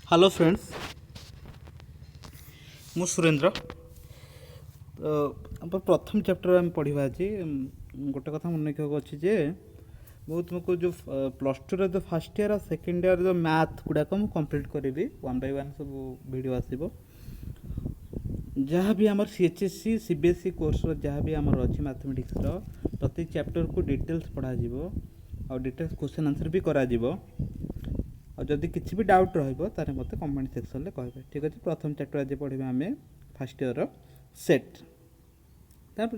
Hello friends, मु सुरेंद्र। तो आप प्रथम चैप्टर आम पढ़ा आज गोटे कथा मन रखा अच्छे जे बहुत तुमको जो प्लस टू जो फास्ट इयर और सेकेंड इयर जो मैथ गुड़ाक मुझे कंप्लीट करी वन बाय वन सब वीडियो आसो जहाँ भी आम सीएचएससी सीबीएसई कोर्स जहाँ भी आम अच्छी मैथमेटिक्स प्रति चैप्टर को डिटेल्स पढ़ा और डिटेल्स क्वेश्चन आंसर भी करा और जदि किसी भी डाउट रही मत कमेंट सेक्शन में कहे। ठीक अच्छे, प्रथम चैप्टर आज पढ़ा आम फास्ट इयर सेट।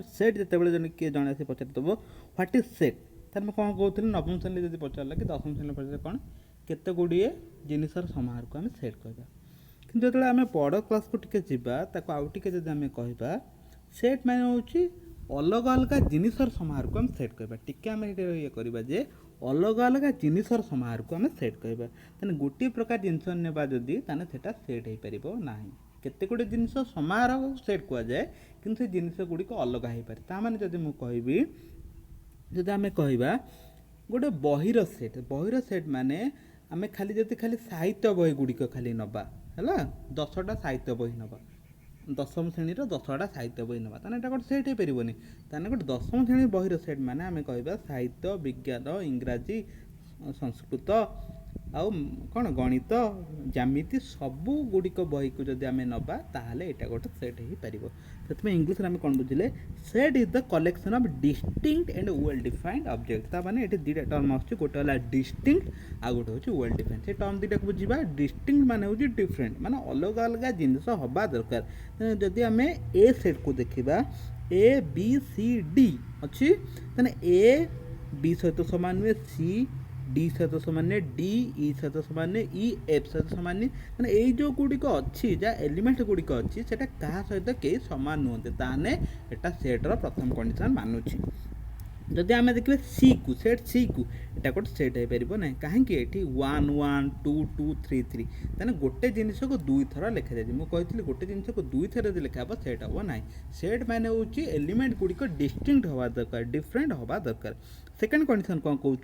सेट जिते जन किए जन आसी पचार व्हाट इज सेट तार मैं कौन कहूँ नवम श्रेणी जब पचारा कि दशम श्रेणी पचार कौन केते गुड़िए जिनसर समाहार को आम सेट कहवा कि जो आम बड़ क्लास को टिके जावा आउ टे जब आम कह सेट मान हूँ अलग अलग जिनसर समाहार को आम सेट कहवा टिके आम ये करवा जे अलग अलग जिनसर समाहार को आम सेट कहवा तेना गोटे प्रकार जिनस नेबा जदि ताने सेटा सेट हो पार ना केते गुड़े जिनस समाहार सेट कहुए कि जिनस गुड़िक अलग हो पाए ताने जदि मुझे कहबी जदि आम कहवा गोटे बहिर सेट माने आम खाली जदि खाली साहित्य बही गुड़िक खाली नवा है 10टा साहित्य बही नवा दशम श्रेणी 10टा साहित्य बही नवा ताने गोटे सेट हो पारनि ताने गोटे दशम श्रेणी बहिर सेट माने आम कहवा साहित्य विज्ञान इंग्राजी संस्कृत आउ कौन गणित ज्यामिति सबू गुड़िक बही को जब आम नवा ताहले एटा गोटे सेट हो पार से इंग्लीश आम कौन बुझे set is the collection of distinct and well defined object ताने ये दुटा टर्म आस गोटे है डिस्टिंक्ट आ गोटे हूँ वेल डिफाइंड से टर्म दुटा बुझा डिस्टिंक्ट मान हूँ डिफरेंट मान अलग अलग जिनस हवा दरकार जदि आम ए सेट को देखा ए बी सी डी अच्छी ताने ए बी सहित सामान नुहे सी डी सहित सामान्य डी ई सहित सामान्य ई एफ सहित सामान्य मैंने यही जो गुड़िक अच्छी जहाँ एलिमेंट गुड़िक अच्छी से क्या सहित कई सामान नुहते ताने एटा सेट्र प्रथम कंडीशन मानुची जदि आम देखिए सी को सेट सी को एटा गोटे सेट हो पार ना कहीं 1 1 2 2 3 3 ताने गोटे जिनस को दुई थर लिखा जाए मुझे गोटे जिनस को दुई थर लिखा हे सेट हम ना सेट माने हूँ एलिमेंट गुड़िक डिस्टिंक्ट हवा दरकार डिफरेंट हवा दरकार सेकेंड कंडीशन कौन कौन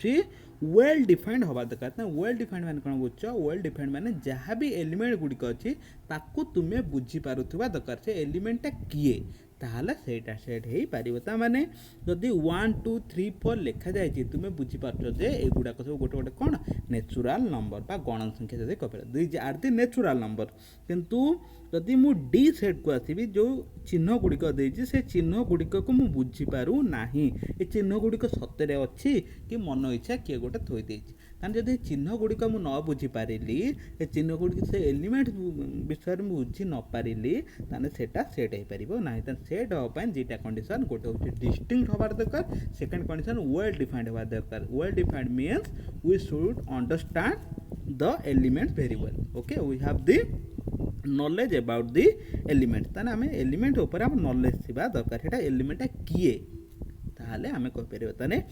वेल डिफाइंड हवा दरकार ना वेल डिफाइंड मैंने कौन बुझ वेल डिफाइंड मैंने जहाँ भी एलिमेंट गुड़िक अच्छी ताकू तुम्हें बुझीपारुवा दरकार से एलिमेंटा किए ताहले सेटा सेट हो पार माने जदि 1 2 3 4 लिखा जाए तुम्हें बुझीपार जे एगुड़ाक सब गोटे गोटे कौन नेचुराल नंबर बा गण संख्या जब कह दुई आर दी नेचुराल नंबर किंतु जदि मु डी सेट को आसबि जो चिन्ह गुड़िक देती से चिन्ह गुड़िक को मुझे बुझीपारू ना ये चिन्ह गुड़िक सतरे अच्छी कि मन इच्छा किए गोटे थोई देती जब चिन्ह गुड़िक मुझे न बुझीपारि चिन्ह गुड़िक से एलिमेंट विषय में बुझी न पारि सेटा सेट हो पार ना सेट हाँपाई दुटा कंडीशन गोटे हूँ डिस्टिंक्ट हबार दरकार सेकेंड कंडीशन वेल डिफाइंड हबार दरकार well defined means we should understand the elements very well okay we have the knowledge about the elements ताने आम एलिमेंट उपर आम नॉलेज थिबा दरकार सेटा एलिमेंटा किए ताहले आम कहि परिबो ताने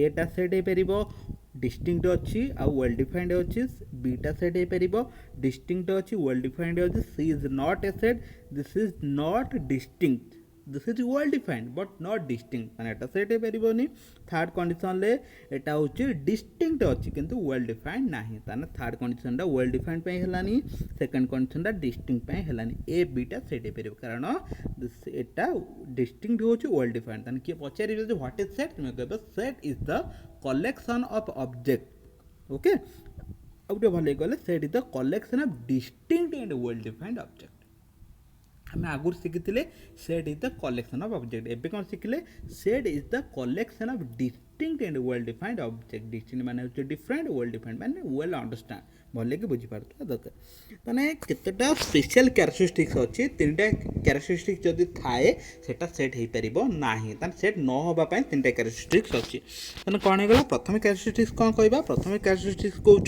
एटा सेट हो पार डिस्टिंक्ट अच्छी आ वेल डिफाइंड अच्छी बीटा सेट हो पार डिस्टिंक्ट अच्छी वेल डिफाइंड अच्छी C is not a set this is not distinct this is well defined but not distinct मैंने एटा सेट हो पारनि थर्ड कंडीशन ले एटा हूँ डिस्टिंक्ट अच्छी किंतु वेल डिफाइंड ना ताने थर्ड कंडीशन वेल डिफाइंड पे हेलानी सेकंड कंडीशन डिस्टिंक्ट पे हेलानी ए बीटा सेट हो पार कारण एटा डिस्टिंक्ट हूँ वेल डिफाइंड ताने किए पचारे व्हाट इज सेट तुम्हें कह set is the collection of object okay आउटे भले गले set is the collection of distinct and well defined object हमें आगुर शिखी set is the collection of object एवं कौन शिखिले set is the collection of distinct and well defined object distinct माने डिफरेंट वेल डिफाइंड माने वेल अंडरस्टैंड भले कि बुझीपार दरकार माने केतेटा स्पेशल कैरेक्टरिस्टिक्स अच्छी 3टा कैरेक्टरिस्टिक्स जदि थाए सेटा सेट हो पार ना सेट न होगापाई 3टा कैरेक्टरिस्टिक्स अच्छी तेना कौन होगा प्रथम कैरेक्टरिस्टिक्स कौन कहवा प्रथम कैरेक्टरिस्टिक्स कौन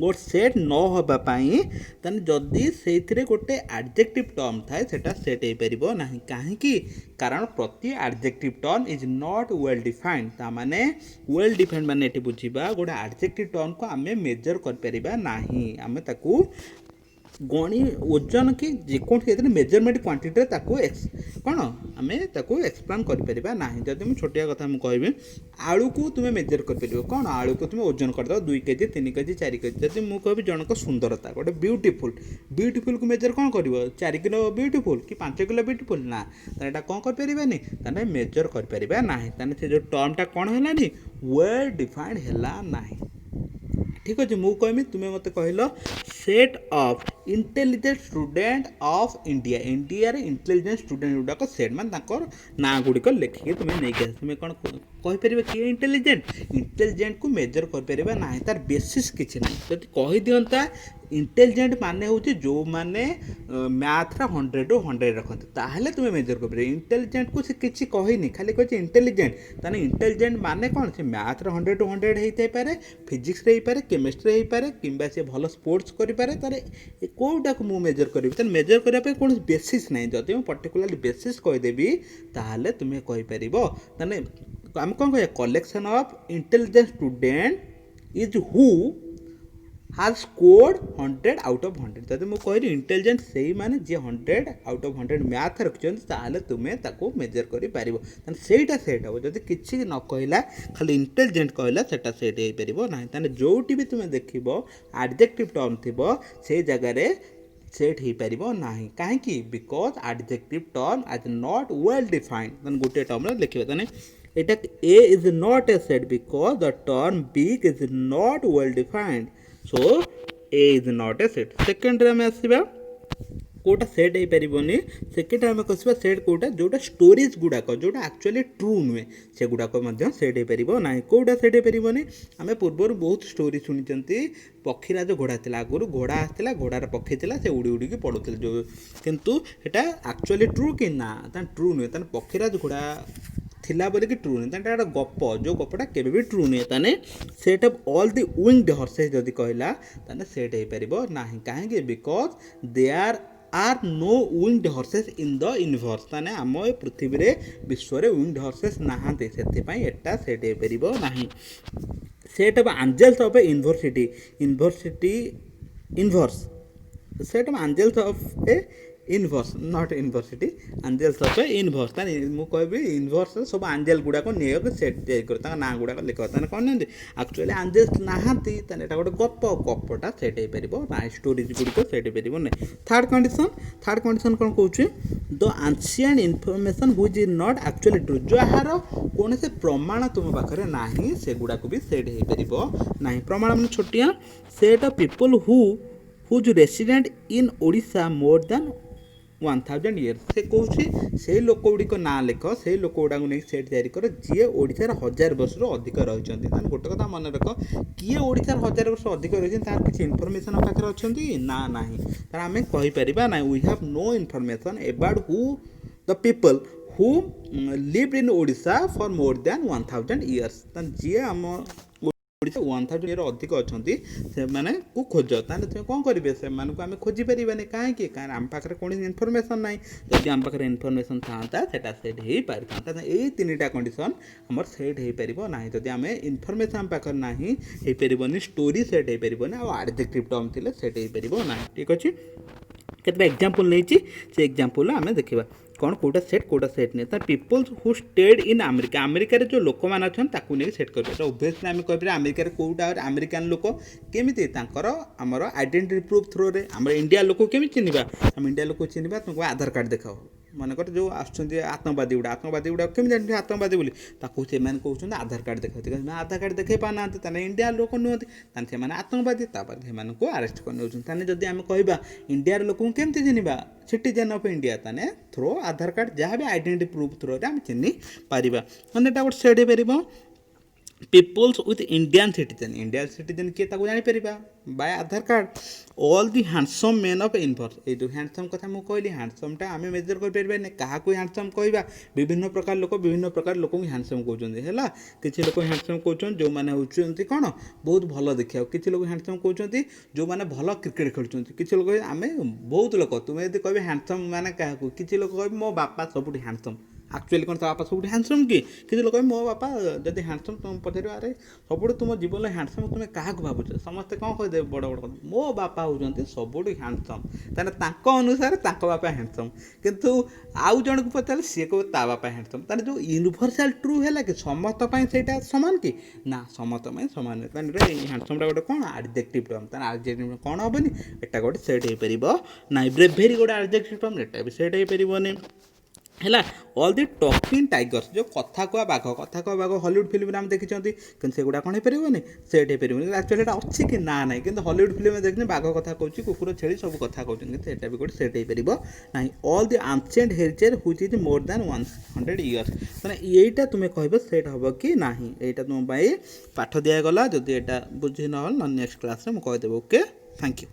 गोटे सेट न होगापाई जदि से गोटे एडजेक्टिव टर्म थाए सेटा सेट हो पार ना कहीं कारण प्रति adjective term is not well defined तामाने वेल डिफाइंड माने बुझा गोटे एडजेक्टिव टर्म को आम मेजर कर पारिबा नाही आमे ताकू ଗଣି ଓଜନ କି ଯେକୌଣସି ଏଥିରେ ମେଜରମେଣ୍ଟ କ୍ୱାଣ୍ଟିଟିରେ ତାକୁ କ'ଣ ଆମେ ତାକୁ ଏକ୍ସପ୍ଲେନ୍ କରିପାରିବା ନାହିଁ। ଯଦି ମୁଁ ଛୋଟିଆ କଥା ମୁଁ କହିବି, ଆଳୁକୁ ତୁମେ ମେଜର କରିପାରିବ କ'ଣ? ଆଳୁକୁ ତୁମେ ଓଜନ କରିଦେବ 2 କେଜି 3 କେଜି 4 କେଜି। ଯଦି ମୁଁ କହିବି ଜଣଙ୍କ ସୁନ୍ଦରତା ଗୋଟେ ବିୟୁଟିଫୁଲ୍କୁ ମେଜର କ'ଣ କରିବ? 4 କିଲୋ ବିୟୁଟିଫୁଲ୍ କି 5 କିଲୋ ବିୟୁଟିଫୁଲ୍? ନା, ତାହେଲେ ଏଇଟା କ'ଣ କରିପାରିବାନି? ତାହେଲେ ମେଜର କରିପାରିବା ନାହିଁ। ତାହେଲେ ସେ ଯେଉଁ ଟର୍ମଟା କ'ଣ ହେଲାନି? ୱେଲ୍ ଡିଫାଇନ୍ଡ ହେଲା ନାହିଁ। ଠିକ୍ ଅଛି, ମୁଁ କହିବି ତୁମେ ମୋତେ କହିଲ set of intelligent student of India. ଇଣ୍ଡିଆରେ ଇଣ୍ଟେଲିଜେଣ୍ଟ ଷ୍ଟୁଡେଣ୍ଟ ଗୁଡ଼ାକ ସେଟ୍ ମାନେ ତାଙ୍କର ନାଁ ଗୁଡ଼ିକ ଲେଖିକି ତୁମେ ନେଇକି ଆସ। ତୁମେ କ'ଣ କହିପାରିବ କିଏ ଇଣ୍ଟେଲିଜେଣ୍ଟ? ଇଣ୍ଟେଲିଜେଣ୍ଟକୁ ମେଜର କରିପାରିବା ନାହିଁ, ତାର ବେସିସ୍ କିଛି ନାହିଁ। ଯଦି କହିଦିଅନ୍ତା ଇଣ୍ଟେଲିଜେଣ୍ଟ ମାନେ ହେଉଛି ଯେଉଁମାନେ ମ୍ୟାଥ୍ରେ 100ରୁ 100 ରଖନ୍ତି, ତାହେଲେ ତୁମେ ମେଜର କରିପାରିବ। ଇଣ୍ଟେଲିଜେଣ୍ଟକୁ ସେ କିଛି କହିନି, ଖାଲି କହିଛି ଇଣ୍ଟେଲିଜେଣ୍ଟ। ତାହେଲେ ଇଣ୍ଟେଲିଜେଣ୍ଟ ମାନେ କ'ଣ? ସେ ମ୍ୟାଥ୍ରେ 100ରୁ 100 ହେଇଥାଇପାରେ, ଫିଜିକ୍ସରେ ହେଇପାରେ, କେମିଷ୍ଟ୍ରିରେ ହେଇପାରେ, କିମ୍ବା ସେ ଭଲ ସ୍ପୋର୍ଟସ୍ କରିପାରେ। ତାହେଲେ କେଉଁଟାକୁ ମୁଁ ମେଜର କରିବି? ତାହେଲେ ମେଜର କରିବା ପାଇଁ କୌଣସି ବେସିସ୍ ନାହିଁ। ଯଦି ମୁଁ ପର୍ଟିକୁଲାରଲି ବେସିସ୍ କହିଦେବି ତାହେଲେ ତୁମେ କହିପାରିବ। ତାହେଲେ ଆମେ କ'ଣ କହିବା? Collection of intelligent student is who has scored 100 out of 100। ଯଦି ମୁଁ କହିଲି ଇଣ୍ଟେଲିଜେଣ୍ଟ ସେଇମାନେ ଯିଏ 100 ଆଉଟ୍ ଅଫ୍ 100 ମ୍ୟାଥ୍ ରଖିଛନ୍ତି, ତାହେଲେ ତୁମେ ତାକୁ ମେଜର କରିପାରିବ। ତାହେଲେ ସେଇଟା ସେଟ୍ ହେବ। ଯଦି କିଛି ନ କହିଲା, ଖାଲି ଇଣ୍ଟେଲିଜେଣ୍ଟ କହିଲା, ସେଇଟା ସେଟ୍ ହେଇପାରିବ ନାହିଁ। ତାହେଲେ ଯେଉଁଠି ବି ତୁମେ ଦେଖିବ ଆଡ଼ଜେକ୍ଟିଭ୍ ଟର୍ମ ଥିବ, ସେଇ ଜାଗାରେ ସେଟ୍ ହେଇପାରିବ ନାହିଁ। କାହିଁକି? Because adjective term as not well defined. ତାହେଲେ ଗୋଟିଏ ଟର୍ମରେ ଲେଖିବା। ତାହେଲେ এটা A is not a set because the term big is not well defined. So A is not a set. ସେକେଣ୍ଡରେ ଆମେ ଆସିବା କେଉଁଟା ସେଟ୍ ହେଇପାରିବନି। ସେକେଣ୍ଡରେ ଆମେ କହିବା ସେଟ୍ କେଉଁଟା? ଯେଉଁଟା ଷ୍ଟୋରିଜ୍ ଗୁଡ଼ାକ ଯେଉଁଟା ଆକ୍ଚୁଆଲି ଟ୍ରୁ ନୁହେଁ, ସେଗୁଡ଼ାକ ମଧ୍ୟ ସେଟ୍ ହେଇପାରିବ ନାହିଁ। କେଉଁଟା ସେଟ୍ ହେଇପାରିବନି? ଆମେ ପୂର୍ବରୁ ବହୁତ ଷ୍ଟୋରି ଶୁଣିଛନ୍ତି। ପକ୍ଷୀରାଜ ଘୋଡ଼ା ଥିଲା, ଆଗରୁ ଘୋଡ଼ା ଆସିଥିଲା, ଘୋଡ଼ାର ପକ୍ଷୀ ଥିଲା, ସେ ଉଡ଼ି ଉଡ଼ିକି ପଡ଼ୁଥିଲେ ଯେଉଁ, କିନ୍ତୁ ସେଟା ଆକ୍ଚୁଆଲି ଟ୍ରୁ କି ନା? ତାହେଲେ ଟ୍ରୁ ନୁହେଁ। ତାହେଲେ ପକ୍ଷୀରାଜ ଘୋଡ଼ା ଥିଲା ବୋଲିକି ଟ୍ରୁ ନୁହେଁ। ତାହେଲେ ଗୋଟେ ଗପ, ଯେଉଁ ଗପଟା କେବେ ବି ଟ୍ରୁ ନୁହେଁ। ତାହେଲେ set of all the winged horses ଯଦି କହିଲା, ତାହେଲେ ସେଟ୍ ହେଇପାରିବ ନାହିଁ। କାହିଁକି? Because there are no winged horses in the universe. ତାହେଲେ ଆମ ଏ ପୃଥିବୀରେ ବିଶ୍ୱରେ ୱିଙ୍ଗଡ୍ ହର୍ସେସ୍ ନାହାନ୍ତି, ସେଥିପାଇଁ ଏଟା ସେଟ୍ ହେଇପାରିବ ନାହିଁ। Set of angels of a universe set of angels of a universe not university, angels of a universe. ତାହେଲେ ମୁଁ କହିବି ଇନ୍ଭର୍ସରେ ସବୁ ଆଞ୍ଜେଲ୍ ଗୁଡ଼ାକ ନେଇକି ସେଟ୍ ତିଆରି କରେ, ତାଙ୍କ ନାଁ ଗୁଡ଼ାକ ଲେଖିବ। ତାହେଲେ କ'ଣ ନିଅନ୍ତି? ଆକ୍ଚୁଆଲି ଆଞ୍ଜେଲ୍ସ ନାହାନ୍ତି, ତାହେଲେ ଏଇଟା ଗୋଟେ ଗପଟା ସେଟ୍ ହେଇପାରିବ ନାହିଁ। ଷ୍ଟୋରିଜ୍ ଗୁଡ଼ିକ ସେଟ୍ ହେଇପାରିବ ନାହିଁ। ଥାର୍ଡ଼ କଣ୍ଡିସନ୍ କ'ଣ କହୁଛି? The ancient information which is not actually true. ଯାହାର କୌଣସି ପ୍ରମାଣ ତୁମ ପାଖରେ ନାହିଁ, ସେଗୁଡ଼ାକୁ ବି ସେଟ୍ ହେଇପାରିବ ନାହିଁ। ପ୍ରମାଣ ମାନେ ଛୋଟିଆ set of people whose resident in Odisha more than 1000 years। ସେ କହୁଛି ସେଇ ଲୋକ ଗୁଡ଼ିକ ନାଁ ଲେଖ, ସେଇ ଲୋକ ଗୁଡ଼ାକୁ ନେଇକି ସେଟ୍ ତିଆରି କର ଯିଏ ଓଡ଼ିଶାର 1000 ବର୍ଷରୁ ଅଧିକ ରହିଛନ୍ତି। ତାହେଲେ ଗୋଟେ କଥା ମନେ ରଖ, କିଏ ଓଡ଼ିଶାର 1000 ବର୍ଷ ଅଧିକ ରହିଛନ୍ତି ତାର କିଛି ଇନଫର୍ମେସନ୍ ପାଖରେ ଅଛନ୍ତି ନା ନାହିଁ? ତାହେଲେ ଆମେ କହିପାରିବା ନାହିଁ। We have no information about who the people who lived in Odisha for more than 1000 years। ତାହେଲେ ଯିଏ ଆମ ଓଡ଼ିଶା 1000 ଇୟର୍ ଅଧିକ ଅଛନ୍ତି ସେମାନଙ୍କୁ ଖୋଜ। ତାହେଲେ ତୁମେ କ'ଣ କରିବେ? ସେମାନଙ୍କୁ ଆମେ ଖୋଜିପାରିବାନି। କାହିଁକି? କାରଣ ଆମ ପାଖରେ କୌଣସି ଇନଫର୍ମେସନ୍ ନାହିଁ। ଯଦି ଆମ ପାଖରେ ଇନଫର୍ମେସନ୍ ଥାନ୍ତା, ସେଟା ସେଟ୍ ହେଇପାରିଥାନ୍ତା। ଏଇ ତିନିଟା କଣ୍ଡିସନ୍ ଆମର ସେଟ୍ ହେଇପାରିବ ନାହିଁ। ଯଦି ଆମେ ଇନଫର୍ମେସନ୍ ଆମ ପାଖରେ ନାହିଁ, ହେଇପାରିବନି। ଷ୍ଟୋରି ସେଟ୍ ହେଇପାରିବନି, ଆଉ ଆଡ଼ଜେକ୍ଟିଭ୍ ଟର୍ମ ଥିଲେ ସେଟ୍ ହେଇପାରିବ ନାହିଁ। ଠିକ୍ ଅଛି, କେତେଟା ଏକ୍ଜାମ୍ପଲ୍ ନେଇଛି, ସେ ଏକ୍ଜାମ୍ପଲ୍ ଆମେ ଦେଖିବା କ'ଣ କେଉଁଟା ସେଟ୍ ନିଏ। ତା People's who stayed in America. ଆମେରିକାରେ ଯେଉଁ ଲୋକମାନେ ଅଛନ୍ତି ତାକୁ ନେଇକି ସେଟ୍ କରିବେ। ଏଇଟା ଓଭିୟସ୍ଲି ଆମେ କହିପାରିବା ଆମେରିକାରେ କେଉଁଟା ଆମେରିକାନ୍ ଲୋକ କେମିତି? ତାଙ୍କର ଆମର ଆଇଡେଣ୍ଟିଟି ପ୍ରୁଫ୍ ଥ୍ରୋରେ। ଆମର ଇଣ୍ଡିଆ ଲୋକକୁ କେମିତି ଚିହ୍ନିବା? ଆମେ ଇଣ୍ଡିଆ ଲୋକକୁ ଚିହ୍ନିବା, ତୁମକୁ ଆଧାର କାର୍ଡ଼ ଦେଖାଅ। ମନେକର ଯେଉଁ ଆସୁଛନ୍ତି ଆତଙ୍କବାଦୀ ଗୁଡ଼ା କେମିତି ଜାଣିଛନ୍ତି ଆତଙ୍କବାଦୀ ବୋଲି? ତାକୁ ସେମାନେ କହୁଛନ୍ତି ଆଧାର କାର୍ଡ଼ ଦେଖାଉଛନ୍ତି। ସେମାନେ ଆଧାର କାର୍ଡ଼ ଦେଖାଇ ପାରୁନାହାନ୍ତି, ତାହେଲେ ଇଣ୍ଡିଆ ଲୋକ ନୁହନ୍ତି, ତାହେଲେ ସେମାନେ ଆତଙ୍କବାଦୀ। ତାପରେ ସେମାନଙ୍କୁ ଆରେଷ୍ଟ କରି ନେଉଛନ୍ତି। ତାହେଲେ ଯଦି ଆମେ କହିବା ଇଣ୍ଡିଆର ଲୋକଙ୍କୁ କେମିତି ଚିହ୍ନିବା? ସିଟିଜେନ୍ ଅଫ୍ ଇଣ୍ଡିଆ, ତାହେଲେ ଥ୍ରୋ ଆଧାର କାର୍ଡ଼ ଯାହା ବି ଆଇଡେଣ୍ଟି ପ୍ରୁଫ୍ ଥ୍ରୋରେ ଆମେ ଚିହ୍ନି ପାରିବା। ମାନେ ଏଇଟା ଗୋଟେ ସେଟ୍ ହେଇପାରିବ। ପିପଲ୍ସ ୱିଥ୍ ଇଣ୍ଡିଆନ୍ ସିଟିଜେନ୍ କିଏ ତାକୁ ଜାଣିପାରିବା by Aadhaar card. All the handsome men of universe. ଏଇ ଯେଉଁ ହ୍ୟାଣ୍ଡସମ୍ କଥା ମୁଁ କହିଲି, ହ୍ୟାଣ୍ଡସମ୍ଟା ଆମେ ମେଜର୍ କରିପାରିବାନି। କାହାକୁ ହ୍ୟାଣ୍ଡସମ୍ କହିବା? ବିଭିନ୍ନ ପ୍ରକାର ଲୋକଙ୍କୁ ହ୍ୟାଣ୍ଡସମ୍ କହୁଛନ୍ତି ହେଲା। କିଛି ଲୋକ ହ୍ୟାଣ୍ଡସମ୍ କହୁଛନ୍ତି ଯେଉଁମାନେ ହେଉଛନ୍ତି କ'ଣ ବହୁତ ଭଲ ଦେଖିବାକୁ। କିଛି ଲୋକ ହ୍ୟାଣ୍ଡସମ୍ କହୁଛନ୍ତି ଯେଉଁମାନେ ଭଲ କ୍ରିକେଟ୍ ଖେଳୁଛନ୍ତି। କିଛି ଲୋକ ଆମେ ବହୁତ ଲୋକ, ତୁମେ ଯଦି କହିବେ ହ୍ୟାଣ୍ଡସମ୍ ମାନେ କାହାକୁ? କିଛି ଲୋକ କହିବେ ମୋ ବାପା ସବୁଠୁ ହ୍ୟାଣ୍ଡସମ୍। ଆକ୍ଚୁଆଲି କ'ଣ ତା ବାପା ସବୁଠୁ ହ୍ୟାଣ୍ଡସମ୍ କି? କିଛି ଲୋକ କହିବେ ମୋ ବାପା ଯଦି ହ୍ୟାଣ୍ଡସମ୍ ତୁମେ ପଚାରିବ ଆରେ ସବୁଠୁ ତୁମ ଜୀବନରେ ହ୍ୟାଣ୍ଡସମ୍ ତୁମେ କାହାକୁ ଭାବୁଛ? ସମସ୍ତେ କ'ଣ କହିଦେବେ ବଡ଼ ବଡ଼ କଥା, ମୋ ବାପା ହେଉଛନ୍ତି ସବୁଠୁ ହ୍ୟାଣ୍ଡସମ୍। ତାହେଲେ ତାଙ୍କ ଅନୁସାରେ ତାଙ୍କ ବାପା ହ୍ୟାଣ୍ଡସମ୍। କିନ୍ତୁ ଆଉ ଜଣକୁ ପଚାରିଲେ ସିଏ କହିବ ତା ବାପା ହ୍ୟାଣ୍ଡସମ୍। ତାହେଲେ ଯେଉଁ ୟୁନିଭର୍ସାଲ ଟ୍ରୁ ହେଲା କି ସମସ୍ତ ପାଇଁ ସେଇଟା ସମାନ କି? ନା, ସମସ୍ତ ପାଇଁ ସମାନ ନୁହେଁ। ତାହେଲେ ହ୍ୟାଣ୍ଡସମ୍ଟା ଗୋଟେ କ'ଣ ଆଡ଼ଜେକ୍ଟିଭ୍ ଟର୍ମ। ତାହେଲେ ଆଡ଼ଜେକ୍ଟିଭ୍ କ'ଣ ହେବନି? ଏଟା ଗୋଟେ ସେଟ୍ ହେଇପାରିବ ନାଇଁ। ବ୍ରେଭେରି ଗୋଟେ ଆଡ଼ଜେକ୍ଟିଭ୍ ଟର୍ମ, ଏଟା ବି ସେଟ୍ ହେଇପାରିବନି ହେଲା। ଅଲ୍ ଦି ଟକିଂ ଟାଇଗର୍ସ, ଯେଉଁ କଥା କୁହା ବାଘ ହଲିଉଡ଼ ଫିଲ୍ମରେ ଆମେ ଦେଖିଛନ୍ତି, କିନ୍ତୁ ସେଗୁଡ଼ା କ'ଣ ହେଇପାରିବନି? ସେଟ୍ ହେଇପାରିବନି। ଆକ୍ଚୁଆଲି ଏଇଟା ଅଛି କି? ନା ନାହିଁ। କିନ୍ତୁ ହଲିଉଡ଼ ଫିଲ୍ମରେ ଦେଖିଛନ୍ତି ବାଘ କଥା କହୁଛି, କୁକୁର ଛେଳି ସବୁ କଥା କହୁଛନ୍ତି, କିନ୍ତୁ ଏଇଟା ବି ଗୋଟେ ସେଟ୍ ହେଇପାରିବ ନାହିଁ। All the ancient heritage which is more than 100 years, ମାନେ ଏଇଟା ତୁମେ କହିବ ସେଟ୍ ହେବ କି ନାହିଁ। ଏଇଟା ତୁମ ପାଇଁ ପାଠ ଦିଆଗଲା। ଯଦି ଏଇଟା ବୁଝି ନହେଲେ ନେକ୍ସଟ କ୍ଲାସ୍ରେ ମୁଁ କହିଦେବି। Okay, thank you.